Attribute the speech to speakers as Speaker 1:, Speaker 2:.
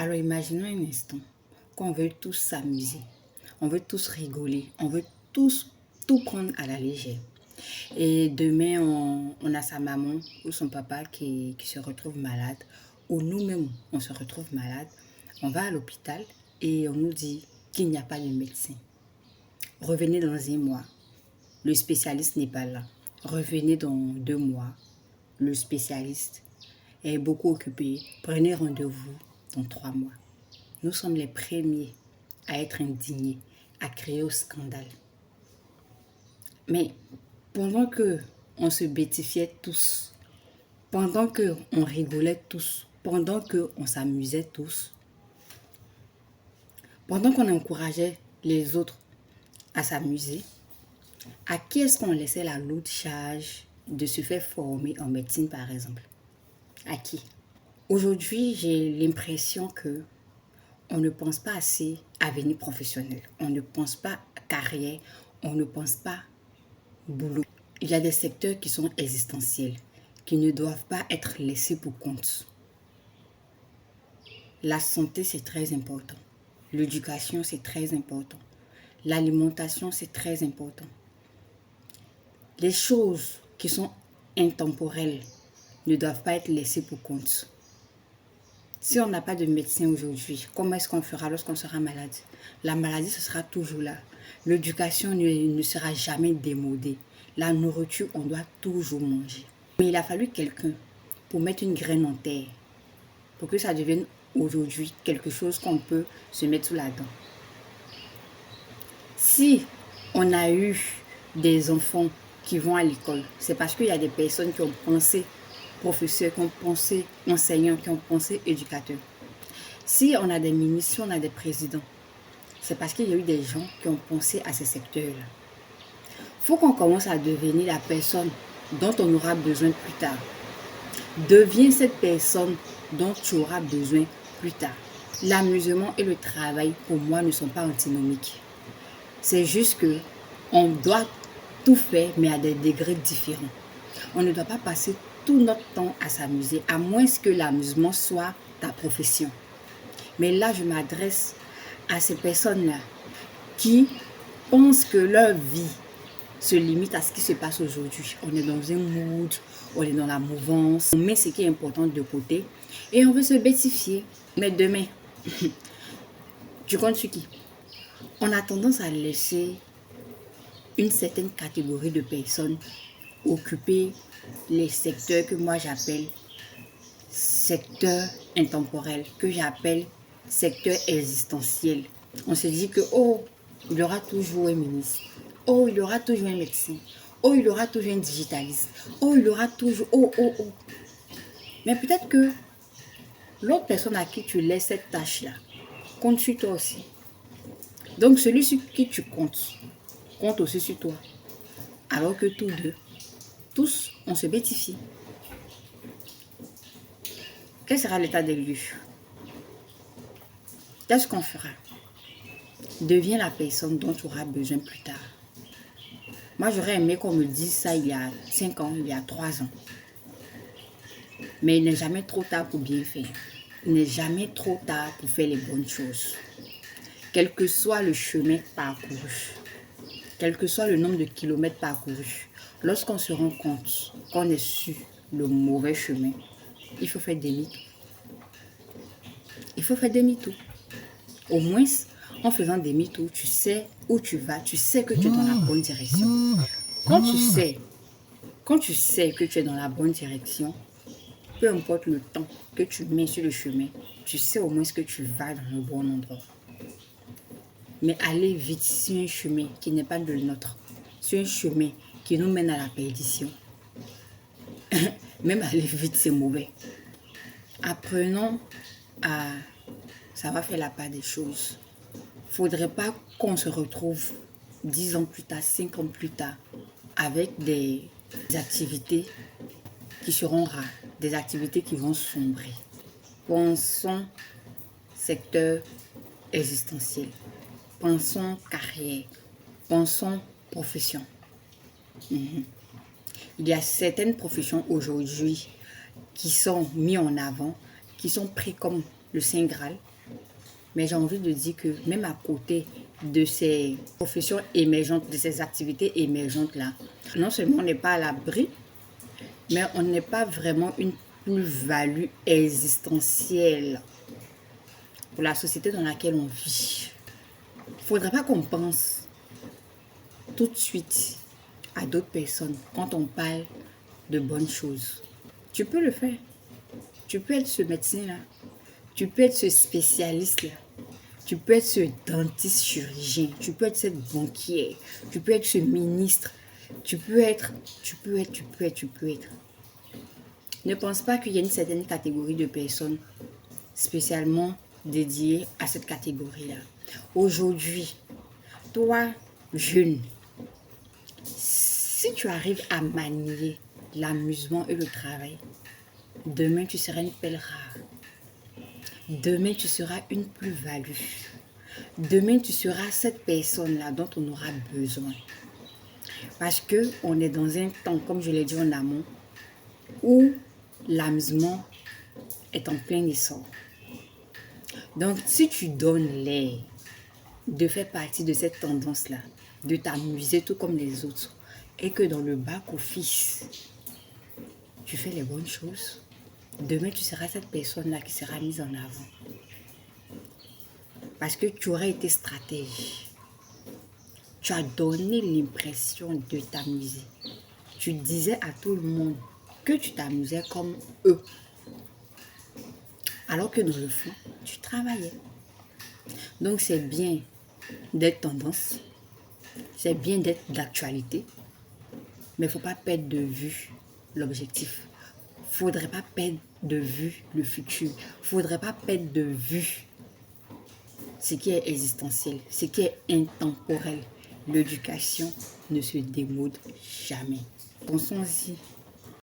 Speaker 1: Alors imaginons un instant qu'on veut tous s'amuser, on veut tous rigoler, on veut tous tout prendre à la légère. Et demain, on a sa maman ou son papa qui se retrouve malade, ou nous-mêmes, on se retrouve malade. On va à l'hôpital et on nous dit qu'il n'y a pas de médecin. Revenez dans un mois, le spécialiste n'est pas là. Revenez dans 2 mois, le spécialiste est beaucoup occupé. Prenez rendez-vous dans 3 mois. Nous sommes les premiers à être indignés, à créer au scandale. Mais pendant que on se bêtifiait tous, pendant que on rigolait tous, pendant que on s'amusait tous, pendant qu'on encourageait les autres à s'amuser, à qui est-ce qu'on laissait la lourde charge de se faire former en médecine par exemple? À qui? Aujourd'hui, j'ai l'impression que on ne pense pas assez à avenir professionnel, on ne pense pas carrière, on ne pense pas boulot. Il y a des secteurs qui sont existentiels, qui ne doivent pas être laissés pour compte. La santé, c'est très important. L'éducation, c'est très important. L'alimentation, c'est très important. Les choses qui sont intemporelles ne doivent pas être laissées pour compte. Si on n'a pas de médecin aujourd'hui, comment est-ce qu'on fera lorsqu'on sera malade? La maladie, ce sera toujours là. L'éducation ne sera jamais démodée. La nourriture, on doit toujours manger. Mais il a fallu quelqu'un pour mettre une graine en terre, pour que ça devienne aujourd'hui quelque chose qu'on peut se mettre sous la dent. Si on a eu des enfants qui vont à l'école, c'est parce qu'il y a des personnes qui ont pensé professeurs, qui ont pensé enseignants, qui ont pensé éducateurs. Si on a des ministres, si on a des présidents, c'est parce qu'il y a eu des gens qui ont pensé à ces secteurs-là. Il faut qu'on commence à devenir la personne dont on aura besoin plus tard. Deviens cette personne dont tu auras besoin plus tard. L'amusement et le travail, pour moi, ne sont pas antinomiques. C'est juste que on doit tout faire, mais à des degrés différents. On ne doit pas passer tout notre temps à s'amuser, à moins que l'amusement soit ta profession. Mais là, je m'adresse à ces personnes-là qui pensent que leur vie se limite à ce qui se passe aujourd'hui. On est dans un mood, on est dans la mouvance, on met ce qui est important de côté et on veut se bêtifier. Mais demain, tu comptes sur qui? On a tendance à laisser une certaine catégorie de personnes occuper les secteurs que moi j'appelle secteurs intemporels, que j'appelle secteurs existentiels. On se dit que, oh, il y aura toujours un ministre, oh, il y aura toujours un médecin, oh, il y aura toujours un digitaliste, oh, il y aura toujours, oh, oh, oh. Mais peut-être que l'autre personne à qui tu laisses cette tâche-là compte sur toi aussi. Donc, celui sur qui tu comptes, compte aussi sur toi. Alors que tous, on se bêtifie. Quel sera l'état des lieux? Qu'est-ce qu'on fera? Deviens la personne dont tu auras besoin plus tard. Moi, j'aurais aimé qu'on me dise ça il y a 5 ans, il y a 3 ans. Mais il n'est jamais trop tard pour bien faire. Il n'est jamais trop tard pour faire les bonnes choses. Quel que soit le chemin parcouru, quel que soit le nombre de kilomètres parcourus, lorsqu'on se rend compte qu'on est sur le mauvais chemin, il faut faire demi-tour. Il faut faire demi-tour. Au moins, en faisant demi-tour, tu sais où tu vas, tu sais que tu es dans la bonne direction. Quand tu sais que tu es dans la bonne direction, peu importe le temps que tu mets sur le chemin, tu sais au moins que tu vas dans le bon endroit. Mais aller vite sur un chemin qui n'est pas le nôtre, sur un chemin qui nous mène à la perdition, même aller vite, c'est mauvais. Apprenons à savoir faire la part des choses. Il ne faudrait pas qu'on se retrouve 10 ans plus tard, 5 ans plus tard, avec des activités qui seront rares, des activités qui vont sombrer. Pensons secteur existentiel, pensons carrière, pensons profession. Il y a certaines professions aujourd'hui qui sont mises en avant, qui sont prises comme le Saint Graal, Mais j'ai envie de dire que même à côté de ces professions émergentes, de ces activités émergentes-là, non seulement on n'est pas à l'abri, mais on n'est pas vraiment une plus-value existentielle pour la société dans laquelle on vit. Il ne faudrait pas qu'on pense tout de suite à d'autres personnes quand on parle de bonnes choses. Tu peux le faire. Tu peux être ce médecin-là. Tu peux être ce spécialiste-là. Tu peux être ce dentiste chirurgien. Tu peux être cette banquière. Tu peux être ce ministre. Tu peux être. Ne pense pas qu'il y a une certaine catégorie de personnes spécialement dédiées à cette catégorie-là. Aujourd'hui, toi, jeune, si tu arrives à manier l'amusement et le travail, demain tu seras une pelle rare. Demain tu seras une plus-value. Demain tu seras cette personne-là dont on aura besoin. Parce qu'on est dans un temps, comme je l'ai dit en amont, où l'amusement est en plein essor. Donc, si tu donnes l'air de faire partie de cette tendance-là, de t'amuser tout comme les autres, et que dans le back-office, tu fais les bonnes choses, demain, tu seras cette personne-là qui sera mise en avant. Parce que tu aurais été stratège. Tu as donné l'impression de t'amuser. Tu disais à tout le monde que tu t'amusais comme eux. Alors que dans le fond, tu travaillais. Donc c'est bien d'être tendance, c'est bien d'être d'actualité, mais il ne faut pas perdre de vue l'objectif. Il ne faudrait pas perdre de vue le futur. Il ne faudrait pas perdre de vue ce qui est existentiel, ce qui est intemporel. L'éducation ne se démode jamais. Pensons-y.